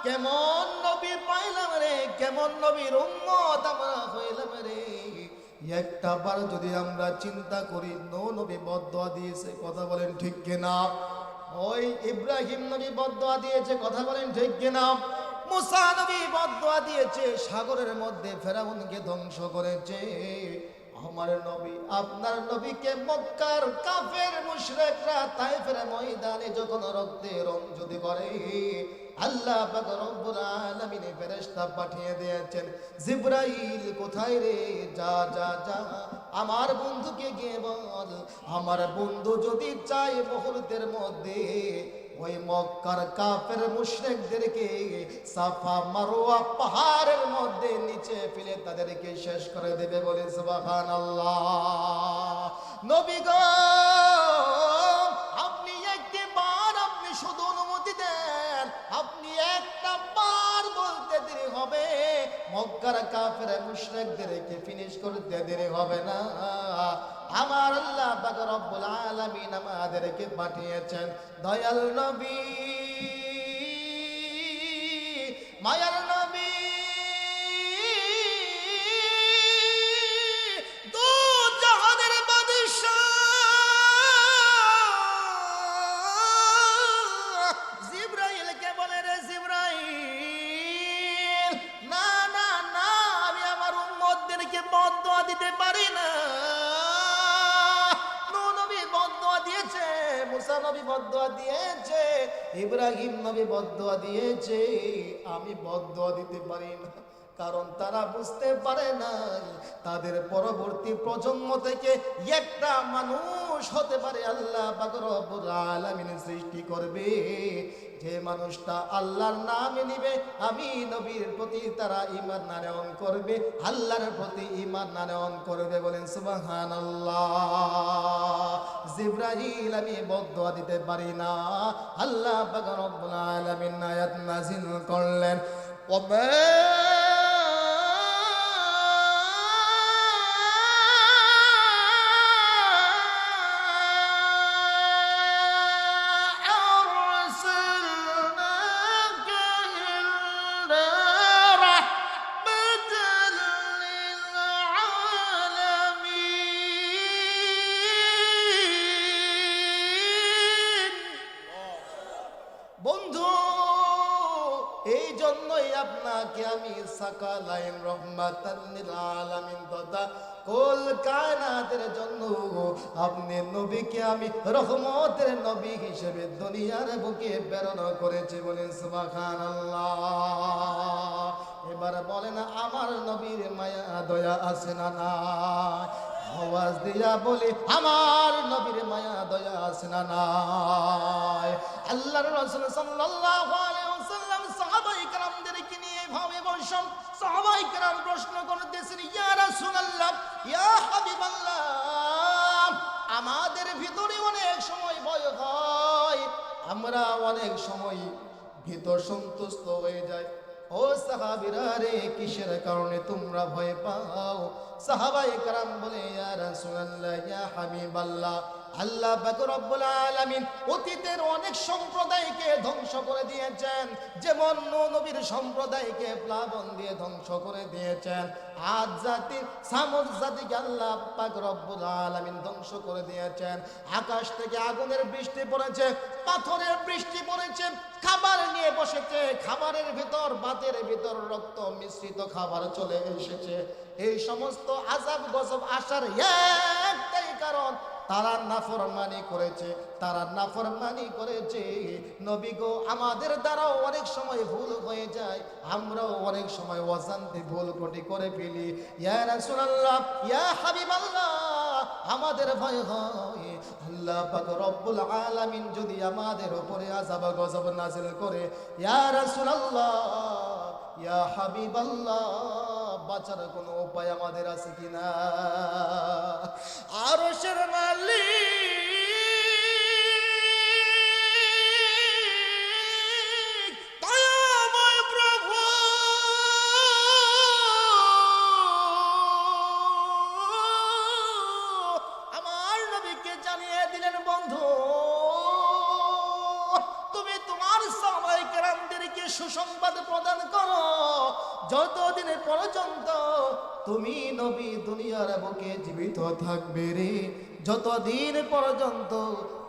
কেমন নবী পাইলাম রে, কেমন নবীর উম্মত আমরা হইলাম রে। একটা বার যদি আমরা চিন্তা করি, নবী বদদোয়া দিয়েছে, কথা বলেন ঠিক কিনা? ওই ইব্রাহিম নবী বদদোয়া দিয়েছে, কথা বলেন ঠিক কিনা? মুসা নবী বদদোয়া দিয়েছে, সাগরের মধ্যে ফেরাউনকে ধ্বংস করেছে। আমার নবী, আপনার নবীকে মক্কার কাফের মুশরিকরা তায়েফের ময়দানে যখন রক্তে রঞ্জিত করে, আল্লাহ পাক রব্বুল আলামিন ফেরেশতা পাঠিয়ে দিয়েছেন, জিবরাইল কোথায় রে, যা যা যা আমার বন্ধুকে গিয়ে বল, আমার বন্ধু যদি চায় মুহূর্তের মধ্যে ওই মক্কার কাফের মুশরিকদেরকে সাফা মারওয়া পাহাড়ের মধ্যে নিচে ফেলে তাদেরকে শেষ করে দেবে, বলে সুবহানাল্লাহ। নবী গো, আপনি একবার, আপনি শুধু অনুমতি দেন, আপনি একটা বার বলতে দেরি হবে, মক্কার কাফের মুশরিকদেরকে ফিনিশ করতে দেরি হবে না। আমার আল্লাহ পাক রব্বুল আলামিন আমাদেরকে পাঠিয়েছেন দয়াল নবী, মায়ার নবী, দু জাহানের বাদশা জিবরাইলকে বলে, রে জিবরাইল, না না না, আমি আমার উম্মতদেরকে বদদোয়া দিতে পারি না। মুসা নবী বদদোয়া দিয়েছে, ইব্রাহিম নবী বদদোয়া দিয়েছে, আমি বদদোয়া দিতে পারি না। কারণ তারা বুঝতে পারে না তাদের পরবর্তী প্রজন্ম থেকে একটা মানুষ হতে পারে আল্লাহ পাক রব্বুল আলামিন সৃষ্টি করবে, যে মানুষটা আল্লাহর নাম নিবে, আমি নবীর প্রতি তারা ঈমান আনয়ন করবে, আল্লাহর প্রতি ঈমান আনয়ন করবে, বলেন সুবহানাল্লাহ। জিবরাইল, আমি বদদোয়া দিতে পারি না। আল্লাহ পাক রব্বুল আলামিন আয়াত নাযিল করলেন, ওমা বন্ধু, এই জন্যই আপনাকে আমি সাকালাইন রহমাতাল লিল আলামিন তথা কুল কায়নাতের জন্য আপনি নবীকে আমি রহমতের নবী হিসেবে দুনিয়ার বুকে প্রেরণ করেছি, বলেন সুবহানাল্লাহ। এবার বলেন, আমার নবীর মায়া দয়া আছে না নাই? আওয়াজ দিয়া বলি, আমার নবীর মায়া দয়া আছে না নাই? আল্লাহর রাসূল সাল্লাল্লাহু আলাইহি ওয়াসাল্লাম সাহাবায়ে কেরামদেরকে নিয়ে ভাবে বসেন। সাহাবায়ে কেরাম প্রশ্ন করতেছেন, ইয়া রাসূলুল্লাহ, ইয়া হাবিবাল্লাহ, আমাদের ভিতরে অনেক সময় ভয় হয়, আমরা অনেক সময় ভিতর সন্তুষ্ট হয়ে যাই। ও সাহাবীরা রে, কিসের কারণে তোমরা ভয় পাও? সাহাবায়ে কেরাম বলে, ইয়া রাসূলুল্লাহ, ইয়া হাবিবাল্লাহ, আল্লাহ পাক রব্বুল আলামিন অতীতের অনেক সম্প্রদায়কে ধ্বংস করে দিয়েছেন, যেমন নূহ নবীর সম্প্রদায়কে প্লাবন দিয়ে ধ্বংস করে দিয়েছেন, আদ জাতি, সামুদ জাতিকে আল্লাহ পাক রব্বুল আলামিন ধ্বংস করে দিয়েছেন। আকাশ থেকে আগুনের বৃষ্টি পড়েছে, পাথরের বৃষ্টি পড়েছে, খাবার নিয়ে বসেছে, খাবারের ভিতর, ভাতের ভিতর রক্ত মিশ্রিত খাবার চলে এসেছে। এই সমস্ত আযাব গজব আসার একটাই কারণ, তারা নাফরমানি করেছে, তারা নাফরমানি করেছে। নবী গো, আমাদের দ্বারাও অনেক সময় ভুল হয়ে যায়, আমরাও অনেক সময় অজান্তে ভুল ত্রুটি করে ফেলি। ইয়া রাসূলুল্লাহ, ইয়া হাবিবাল্লাহ, আমাদের ভয় হয় আল্লাহ পাক রব্বুল আলামিন যদি আমাদের উপরে আযাব গজব নাযিল করে, ইয়া রাসূলুল্লাহ, ইয়া হাবিবাল্লাহ, বাঁচার কোনো উপায় আমাদের আছে কিনা? আরশের মালিক দয়াময় প্রভু আমার নবীকে জানিয়ে দিলেন, বন্ধু, তুমি তোমার সাহাবায়ে কেরামদেরকে নবীকে সুসংবাদ প্রদান করো যতদিন পর্যন্ত তুমি নবী দুনিয়ার বুকে জীবিত থাকবে রে, যতদিন পর্যন্ত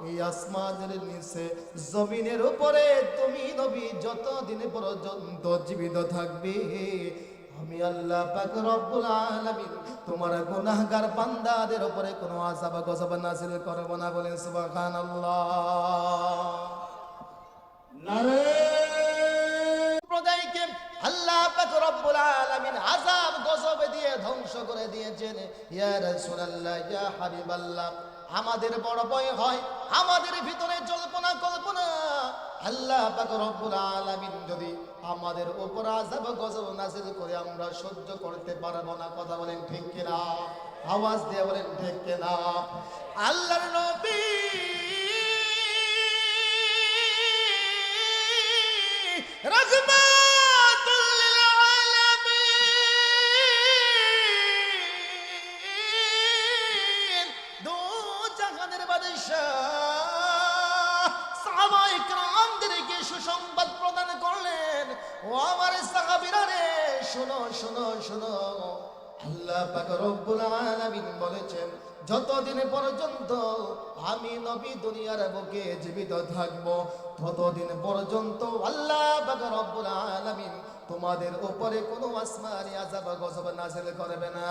এই আসমানের নিচে জমিনের উপরে তুমি নবী যতদিন পর্যন্ত জীবিত থাকবে, আমি আল্লাহ পাক রব্বুল আলামিন তোমার গুনাহগার বান্দাদের উপরে কোনো আযাব গজব নাযিল করব না। বলেন সুবহানাল্লাহ। নারে সম্প্রদায়কে আল্লাহ পাক রব্বুল আলামিন আযাব গজব দিয়ে ধ্বংস করে দিয়েছেন। ইয়া রাসূলুল্লাহ, ইয়া হাবিবাল্লাহ, আমাদের বড় ভয় হয়, আমাদের ভিতরে জল্পনা কল্পনা আল্লাহ পাক রব্বুল আলামিন যদি আমাদের উপর আযাব গজব নাযিল করে আমরা সহ্য করতে পারবো না। কথা বলেন ঠিক কিনা? আওয়াজ দিয়ে বলেন ঠিক কিনা? আল্লাহর নবী রাহমাতুল লিল আলামিন, দু জাহানের বাদশা সাহাবায়ে কেরামদেরকে সুসংবাদ প্রদান করলেন। ও আমার সাহাবীরা রে, শোনো শোনো শোনো, আল্লাহ পাক রব্বুল আলামিন বলেছেন যতদিন পর্যন্ত আমি নবী দুনিয়ার বুকে জীবিত থাকব ততদিন পর্যন্ত আল্লাহ পাক রব্বুল আলামিন তোমাদের উপরে কোনো আসমানি আযাব গজব নাযিল করবে না।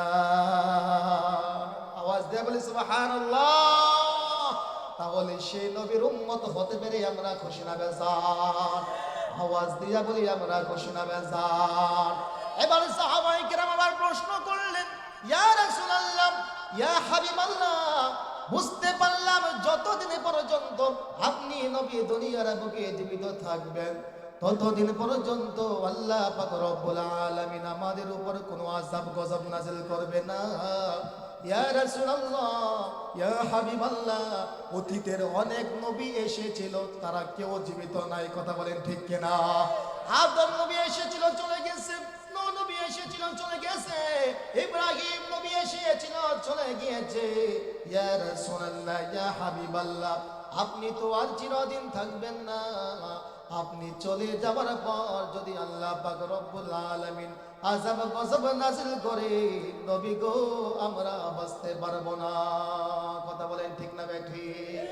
আওয়াজ দিয়ে বলি সুবহানাল্লাহ। তাহলে সেই নবীর উম্মত হতে পেরে আমরা খুশি না বেজার? আওয়াজ দিয়া বলি আমরা খুশি না বেজার? এবার সাহাবায়ে কেরাম আবার প্রশ্ন করলেন, ইয়া রাসূলুল্লাহ, ইয়া হাবিবাল্লাহ, বুঝতে পারলাম যতদিন পর্যন্ত আপনি নবী দুনিয়ার বুকে জীবিত থাকবেন ততদিন পর্যন্ত আল্লাহ পাক রব্বুল আলামিন আমাদের উপর কোনো আযাব গজব নাযিল করবে না। ইয়া রাসূলুল্লাহ, ইয়া হাবিবাল্লাহ, অতীতের অনেক নবী এসেছিল, তারা কেউ জীবিত নাই। কথা বলেন ঠিক কিনা? আদম নবী এসেছিল, চলে গেছে। নূহ নবী এসেছিল, চলে গেছে। ইব্রাহিম নবী এসেছিল, চলে গিয়েছে। ইয়া রাসূলুল্লাহ, ইয়া হাবিবাল্লাহ, আপনি তো আর চিরদিন থাকবেন না। আপনি চলে যাবার পর যদি আল্লাহ পাক রব্বুল আলামিন আযাব গজব নাযিল করে, নবী গো আমরা বাঁচতে পারবো না। কথা বলেন ঠিক না বেঠিক?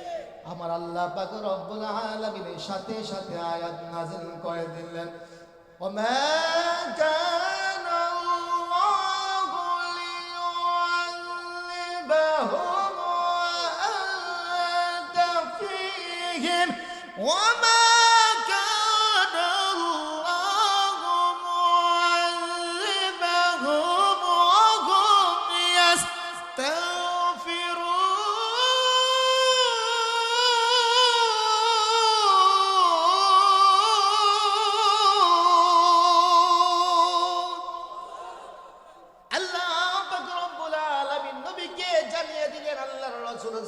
আমার আল্লাহ পাক রব্বুল আলামিনের সাথে সাথে আয়াত নাযিল করে দিলেন, ওমা কানা আল্লাহু লিয়ুযিবাহুম ওয়া আনতা ফীহিম ওমা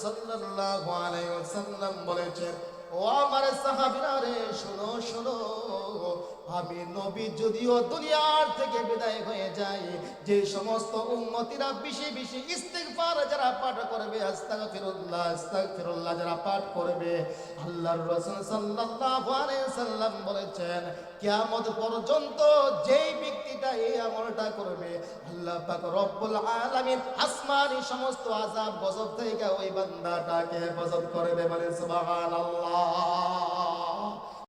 সাল্লাল্লাহু আলাইহি ওয়াসাল্লাম বলেছেন, ও আমার সাহাবীরা রে, শোনো শোনো, আমি নবী যদিও দুনিয়ার থেকে বিদায় হয়ে যাই, যে সমস্ত উম্মতিরা বেশি বেশি ইস্তিগফার যারা পাঠ করবে, আস্তাগফিরুল্লাহ আস্তাগফিরুল্লাহ যারা পাঠ করবে, আল্লাহর রাসূল সাল্লাল্লাহু আলাইহি ওয়াসাল্লাম বলেছেন কিয়ামত পর্যন্ত যেই ব্যক্তিটা এই আমলটা করবে, আল্লাহ পাক রব্বুল আলামিন আসমানি সমস্ত আযাব গজব থেকে ওই বান্দাটাকে হেফাজত করবে। বলে সুবহানাল্লাহ।